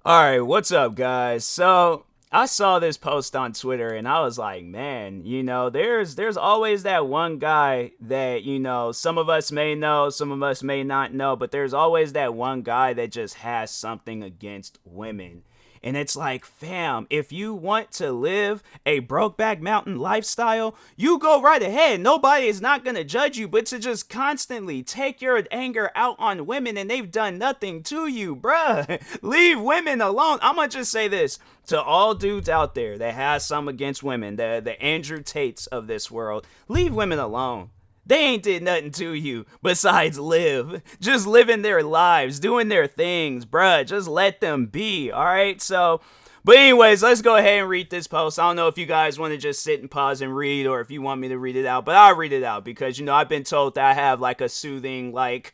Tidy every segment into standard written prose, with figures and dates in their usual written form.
All right, what's up, guys? So I saw this post on Twitter, and I was like, man, there's always that one guy that some of us may know, some of us may not know, but there's always that one guy that just has something against women. And it's like, fam, if you want to live a Brokeback Mountain lifestyle, you go right ahead. Nobody is not going to judge you, but to just constantly take your anger out on women and they've done nothing to you, bruh. Leave women alone. I'm going to just say this to all dudes out there that has some against women, the Andrew Tates of this world. Leave women alone. They ain't did nothing to you besides live. Just living their lives, doing their things, bruh. Just let them be, alright? But anyways, let's go ahead and read this post. I don't know if you guys want to just sit and pause and read or if you want me to read it out, but I'll read it out because, I've been told that I have like a soothing, like,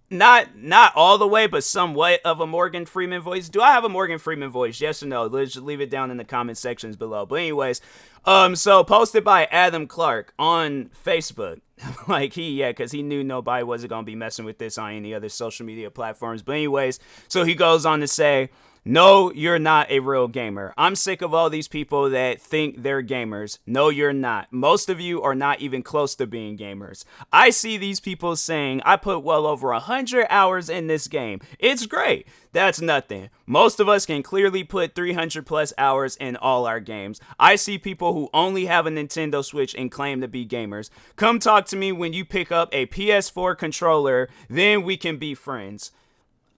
not all the way, but somewhat of a Morgan Freeman voice. Do I have a Morgan Freeman voice? Yes or no? Let's just leave it down in the comment sections below. But anyways, so posted by Adam Clark on Facebook. Because he knew nobody wasn't going to be messing with this on any other social media platforms. But anyways, so he goes on to say, no, you're not a real gamer. I'm sick of all these people that think they're gamers. No, you're not. Most of you are not even close to being gamers. I see these people saying, I put well over 100 hours in this game. It's great. That's nothing. Most of us can clearly put 300 plus hours in all our games. I see people who only have a Nintendo Switch and claim to be gamers. Come talk to me when you pick up a PS4 controller, then we can be friends.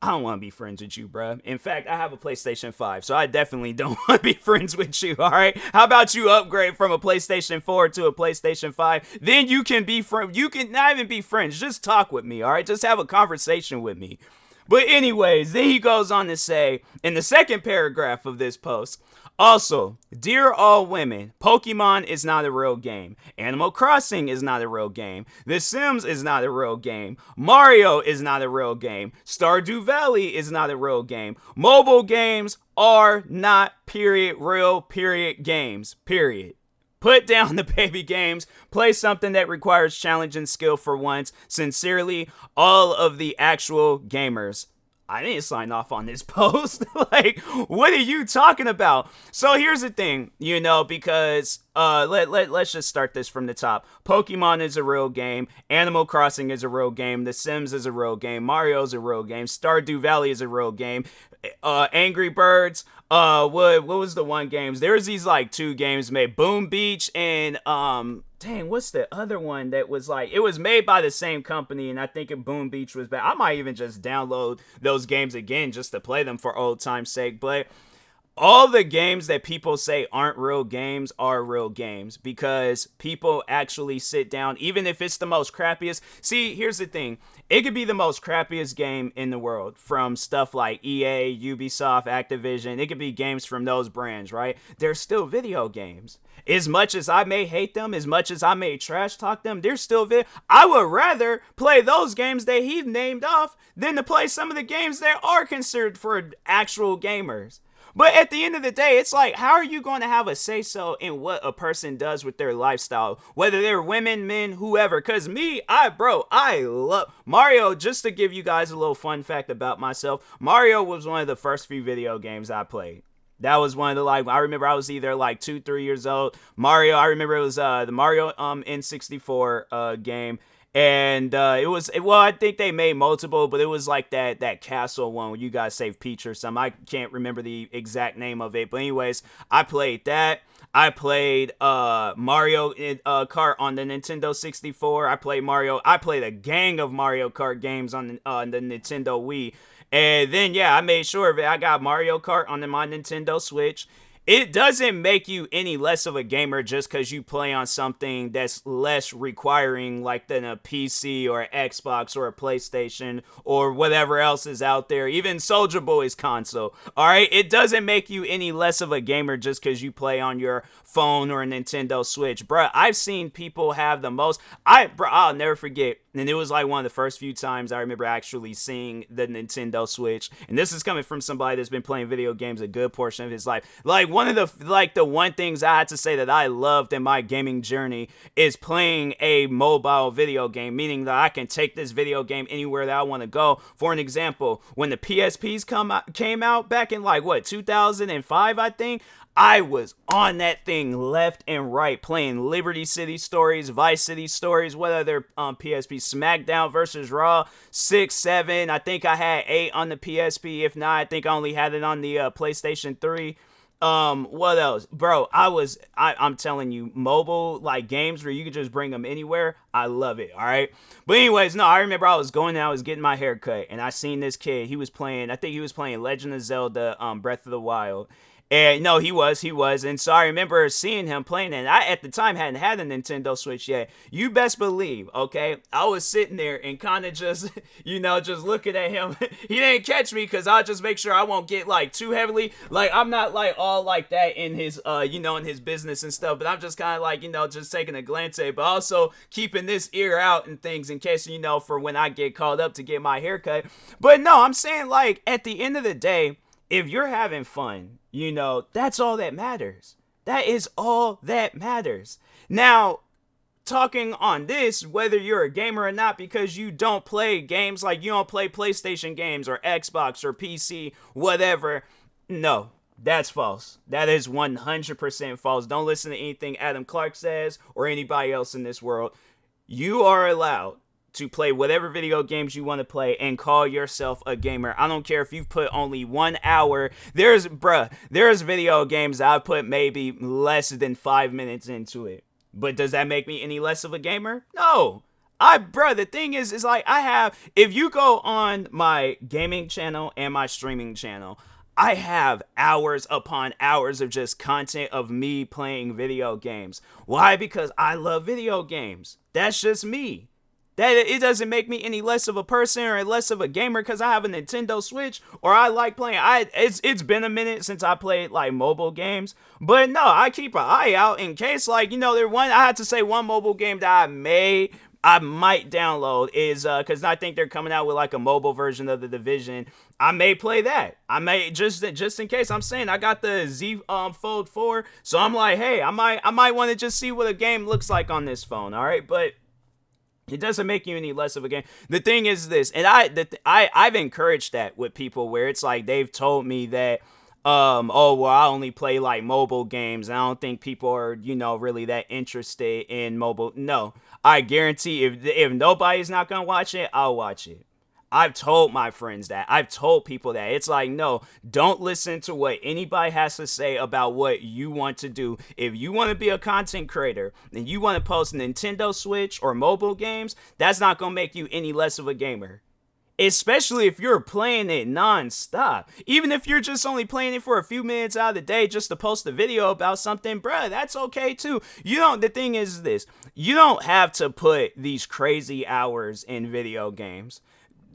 I don't want to be friends with you, bruh. In fact, I have a PlayStation 5, so I definitely don't want to be friends with you, alright? How about you upgrade from a PlayStation 4 to a PlayStation 5? Then you can be friends. You can not even be friends. Just talk with me, alright? Just have a conversation with me. But anyways, then he goes on to say, in the second paragraph of this post, also, dear all women, Pokemon is not a real game. Animal Crossing is not a real game. The Sims is not a real game. Mario is not a real game. Stardew Valley is not a real game. Mobile games are not, real, games, period. Put down the baby games. Play something that requires challenge and skill for once. Sincerely, all of the actual gamers. I didn't sign off on this post. What are you talking about? So here's the thing, because let's just start this from the top. Pokemon is a real game. Animal Crossing is a real game. The Sims is a real game. Mario's a real game. Stardew Valley is a real game. Angry Birds. What was the one games? There's these two games made. Boom Beach and what's the other one that was it was made by the same company, and I think Boom Beach was bad. I might even just download those games again just to play them for old time's sake. But all the games that people say aren't real games are real games because people actually sit down, even if it's the most crappiest. See, here's the thing. It could be the most crappiest game in the world from stuff like EA, Ubisoft, Activision. It could be games from those brands, right? They're still video games. As much as I may hate them, as much as I may trash talk them, they're still I would rather play those games that he named off than to play some of the games that are considered for actual gamers. But at the end of the day, it's how are you going to have a say-so in what a person does with their lifestyle? Whether they're women, men, whoever. Because I love Mario. Just to give you guys a little fun fact about myself, Mario was one of the first few video games I played. That was one of the, I remember I was either 2-3 years old. Mario, I remember it was the Mario N64 game. And I think they made multiple, but it was that castle one where you guys save Peach or something. I can't remember the exact name of it. But anyways, I played that. I played Mario Kart on the Nintendo 64. I played a gang of Mario Kart games on the Nintendo Wii. And then, I made sure of it. I got Mario Kart on my Nintendo Switch. It doesn't make you any less of a gamer just because you play on something that's less requiring than a PC or an Xbox or a PlayStation or whatever else is out there, even Soulja Boy's console. Alright, it doesn't make you any less of a gamer just because you play on your phone or a Nintendo Switch. Bruh, I've seen people have the most. I'll never forget. And it was like one of the first few times I remember actually seeing the Nintendo Switch. And this is coming from somebody that's been playing video games a good portion of his life. Like one of the one things I had to say that I loved in my gaming journey is playing a mobile video game, meaning that I can take this video game anywhere that I want to go. For an example, when the PSPs came out back in like what 2005, I think. I was on that thing left and right playing Liberty City Stories, Vice City Stories, what other PSP, SmackDown versus Raw, 6, 7. I think I had 8 on the PSP. If not, I think I only had it on the PlayStation 3. What else? Bro, I'm telling you, mobile like games where you can just bring them anywhere, I love it, alright? But anyways, no, I remember I was going out, I was getting my hair cut, and I seen this kid, I think he was playing Legend of Zelda, Breath of the Wild. And no, he was. And so I remember seeing him playing it. And I, at the time, hadn't had a Nintendo Switch yet. You best believe, okay? I was sitting there and kind of just, just looking at him. He didn't catch me because I'll just make sure I won't get, like, too heavily. Like, I'm not, like, all like that in his, in his business and stuff. But I'm just kind of, like, just taking a glance at it. But also keeping this ear out and things in case, for when I get called up to get my hair cut. But no, I'm saying, like, at the end of the day, if you're having fun, that's all that matters. That is all that matters. Now, talking on this, whether you're a gamer or not, because you don't play games, like you don't play PlayStation games or Xbox or PC, whatever, no, that's false. That is 100% false. Don't listen to anything Adam Clark says or anybody else in this world. You are allowed to play whatever video games you want to play and call yourself a gamer. I don't care if you've put only 1 hour. There's video games that I've put maybe less than 5 minutes into it. But does that make me any less of a gamer? No. The thing is like if you go on my gaming channel and my streaming channel, I have hours upon hours of just content of me playing video games. Why? Because I love video games. That's just me. That it doesn't make me any less of a person or less of a gamer because I have a Nintendo Switch or I like playing. It's been a minute since I played like mobile games, but no, I keep an eye out in case I had to say one mobile game that I might download is because I think they're coming out with like a mobile version of The Division. I may play that. I may just in case. I'm saying I got the Z Fold 4, so I'm like, hey, I might want to just see what a game looks like on this phone. All right, but it doesn't make you any less of a game. The thing is this, and I've encouraged that with people where it's like they've told me that, I only play like mobile games. And I don't think people are, really that interested in mobile. No, I guarantee if nobody's not gonna watch it, I'll watch it. I've told my friends that. I've told people that. It's like, no, don't listen to what anybody has to say about what you want to do. If you want to be a content creator and you want to post Nintendo Switch or mobile games, that's not going to make you any less of a gamer. Especially if you're playing it non-stop. Even if you're just only playing it for a few minutes out of the day just to post a video about something, bruh, that's okay too. The thing is this, you don't have to put these crazy hours in video games.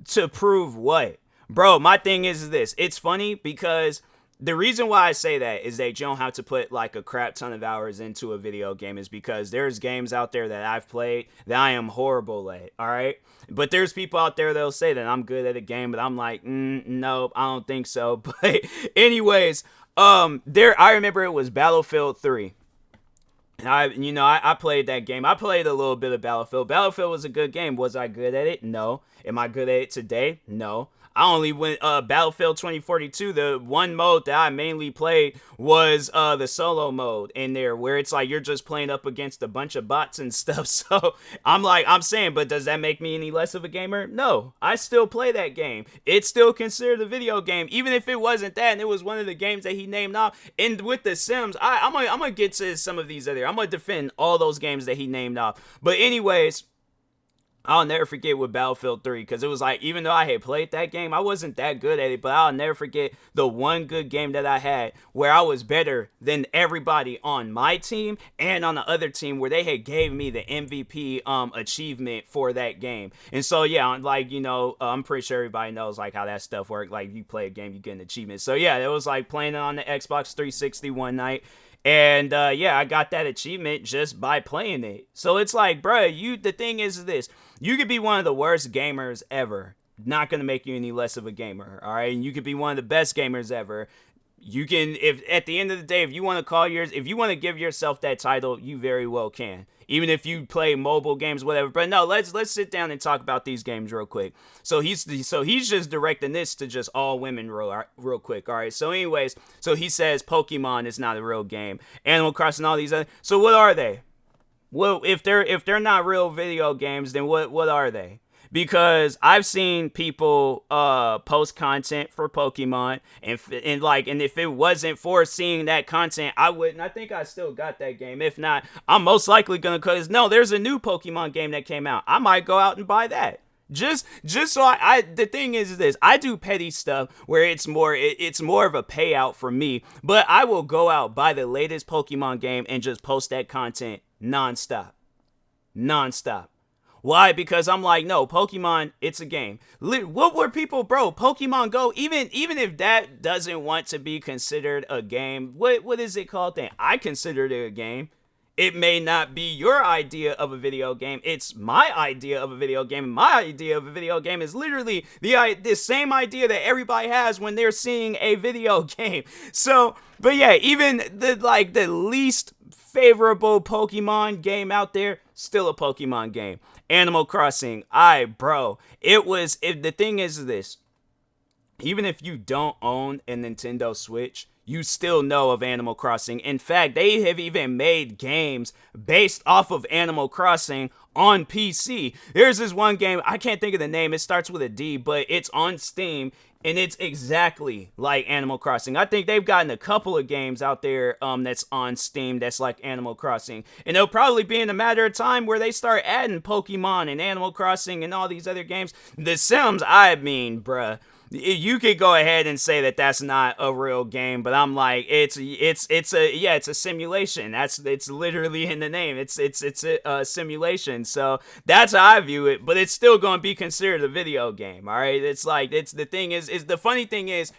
To prove what? Bro, my thing is this. It's funny because the reason why I say that is that you don't have to put like a crap ton of hours into a video game is because there's games out there that I've played that I am horrible at, all right? But there's people out there that'll say that I'm good at a game, but I'm like, nope, I don't think so. But anyways, I remember it was Battlefield 3. And I played that game. I played a little bit of Battlefield. Battlefield was a good game. Was I good at it? No. Am I good at it today? No. I only went Battlefield 2042. The one mode that I mainly played was the solo mode in there, where it's like you're just playing up against a bunch of bots and stuff. So I'm saying, but does that make me any less of a gamer? No, I still play that game. It's still considered a video game, even if it wasn't that, and it was one of the games that he named off. And with the Sims, I'm gonna get to some of these other. I'm gonna defend all those games that he named off. But anyways, I'll never forget with Battlefield 3, because it was like, even though I had played that game, I wasn't that good at it, but I'll never forget the one good game that I had where I was better than everybody on my team and on the other team, where they had gave me the MVP achievement for that game. And so, yeah, like, I'm pretty sure everybody knows, like, how that stuff works. Like, you play a game, you get an achievement. So, yeah, it was like playing it on the Xbox 360 one night. And yeah, I got that achievement just by playing it. So it's like, bruh, the thing is this: you could be one of the worst gamers ever. Not gonna make you any less of a gamer, all right? And you could be one of the best gamers ever. You can, if at the end of the day, if you want to if you want to give yourself that title, you very well can. Even if you play mobile games, whatever. But no, let's sit down and talk about these games real quick. So he's just directing this to just all women real quick. All right. So anyways, so he says Pokemon is not a real game. Animal Crossing, all these other. So what are they? Well, if they're not real video games, then what are they? Because I've seen people post content for Pokemon, and if it wasn't for seeing that content, I wouldn't. I think I still got that game. If not, I'm most likely gonna, cause no, there's a new Pokemon game that came out. I might go out and buy that. Just so I the thing is this: I do petty stuff where it's more of a payout for me, but I will go out, buy the latest Pokemon game, and just post that content nonstop. Why? Because I'm like, no, Pokemon, it's a game. What were people, bro? Pokemon Go, even if that doesn't want to be considered a game, what is it called then? I consider it a game. It may not be your idea of a video game. It's my idea of a video game. My idea of a video game is literally the same idea that everybody has when they're seeing a video game. So, but yeah, even the least favorable Pokemon game out there, still a Pokemon game. Animal Crossing, the thing is this: even if you don't own a Nintendo Switch, you still know of Animal Crossing. In fact, they have even made games based off of Animal Crossing on PC. There's this one game, I can't think of the name, it starts with a D, but it's on Steam, and it's exactly like Animal Crossing. I think they've gotten a couple of games out there that's on Steam that's like Animal Crossing. And it'll probably be in a matter of time where they start adding Pokemon and Animal Crossing and all these other games. The Sims, bruh, you could go ahead and say that that's not a real game, but I'm like, it's a simulation. It's literally in the name. It's a simulation. So that's how I view it, but it's still going to be considered a video game. All right. The funny thing is,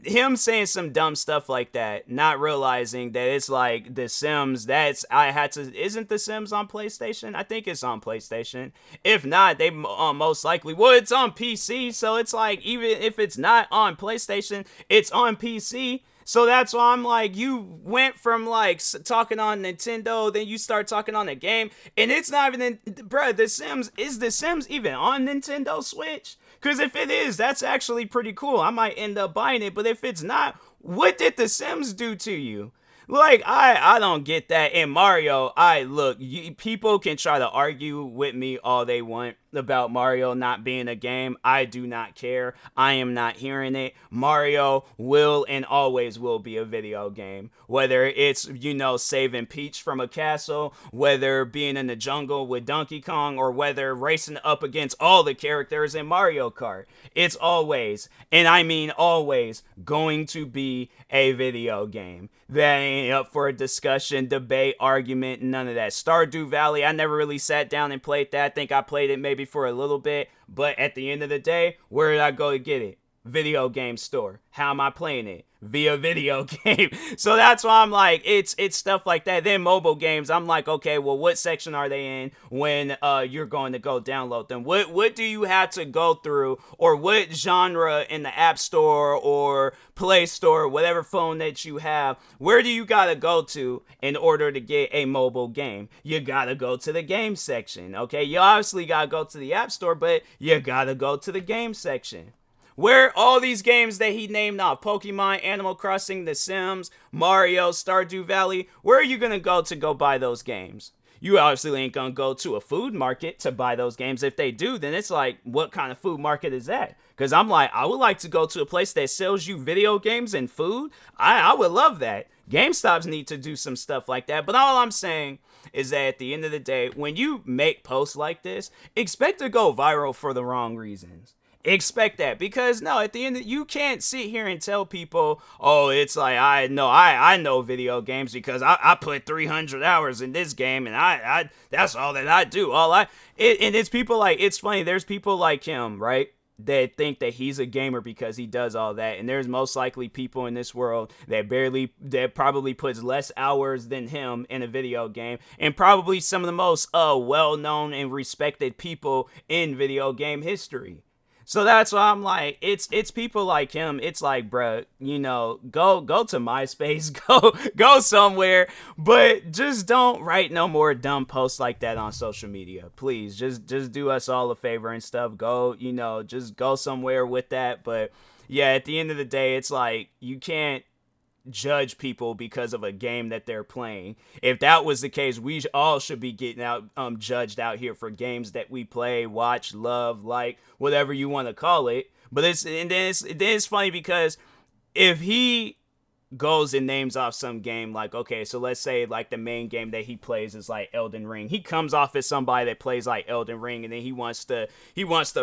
him saying some dumb stuff like that, not realizing that it's like The Sims, isn't The Sims on PlayStation? I think it's on PlayStation. If not, they most likely, it's on PC, so it's like, even if it's not on PlayStation, it's on PC. So that's why I'm like, you went from like talking on Nintendo, then you start talking on a game, and it's not even, is The Sims even on Nintendo Switch? Because if it is, that's actually pretty cool. I might end up buying it. But if it's not, what did The Sims do to you? Like, I don't get that. And Mario, people can try to argue with me all they want about Mario not being a game. I do not care. I am not hearing it. Mario will and always will be a video game. Whether it's, saving Peach from a castle, whether being in the jungle with Donkey Kong, or whether racing up against all the characters in Mario Kart. It's always, and I mean always, going to be a video game. That ain't up for a discussion, debate, argument, none of that. Stardew Valley, I never really sat down and played that. I think I played it maybe for a little bit, but at the end of the day, where did I go to get it? Video game store. How am I playing it? Via video game. So that's why I'm like, it's stuff like that. Then mobile games, I'm like, okay, well, what section are they in when you're going to go download them? What do you have to go through, or what genre in the App Store or Play Store, whatever phone that you have, where do you gotta go to in order to get a mobile game? You gotta go to the game section, okay? You obviously gotta go to the App Store, but you gotta go to the game section. Where all these games that he named off, Pokemon, Animal Crossing, The Sims, Mario, Stardew Valley, where are you going to go buy those games? You obviously ain't going to go to a food market to buy those games. If they do, then it's like, what kind of food market is that? Because I'm like, I would like to go to a place that sells you video games and food. I would love that. GameStops need to do some stuff like that. But all I'm saying is that at the end of the day, when you make posts like this, expect to go viral for the wrong reasons. Expect that, because no, at the end you can't sit here and tell people, oh, it's like, I know video games because I put 300 hours in this game, and I that's all that I do. And it's people like, it's funny, there's people like him, right, that think that he's a gamer because he does all that, and there's most likely people in this world that probably puts less hours than him in a video game, and probably some of the most well-known and respected people in video game history. So that's why I'm like, it's people like him. It's like, bruh, go to MySpace, go somewhere, but just don't write no more dumb posts like that on social media. Please, just do us all a favor and stuff. Go, just go somewhere with that. But yeah, at the end of the day, it's like you can't judge people because of a game that they're playing. If that was the case, we all should be getting out judged out here for games that we play, watch, love, like, whatever you want to call it. But it's funny because if he goes and names off some game, like, okay, so let's say like the main game that he plays is like Elden Ring. He comes off as somebody that plays like Elden Ring, and then he wants to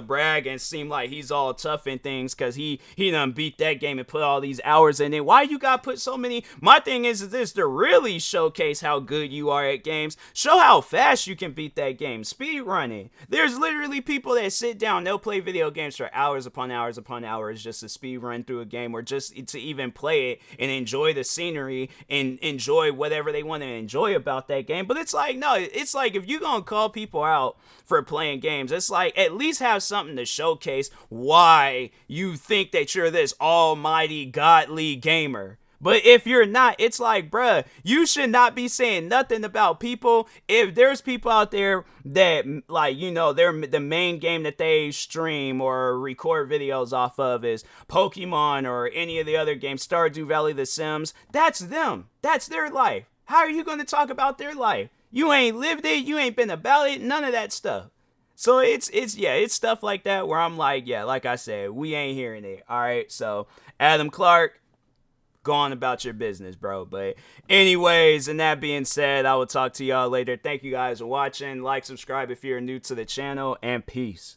brag and seem like he's all tough and things because he done beat that game and put all these hours in it. Why you gotta put so many? My thing is this: to really showcase how good you are at games, show how fast you can beat that game. Speed running. There's literally people that sit down, they'll play video games for hours upon hours upon hours just to speed run through a game, or just to even play it and enjoy the scenery and enjoy whatever they want to enjoy about that game. But it's like, no, it's like, if you're gonna call people out for playing games, it's like, at least have something to showcase why you think that you're this almighty godly gamer. But if you're not, it's like, bruh, you should not be saying nothing about people. If there's people out there that, like, they're the main game that they stream or record videos off of is Pokemon or any of the other games, Stardew Valley, The Sims, that's them. That's their life. How are you going to talk about their life? You ain't lived it. You ain't been about it. None of that stuff. So it's stuff like that where I'm like, yeah, like I said, we ain't hearing it. All right. So Adam Clark, go on about your business, bro. But anyways, and that being said, I will talk to y'all later. Thank you guys for watching. Like, subscribe if you're new to the channel, and peace.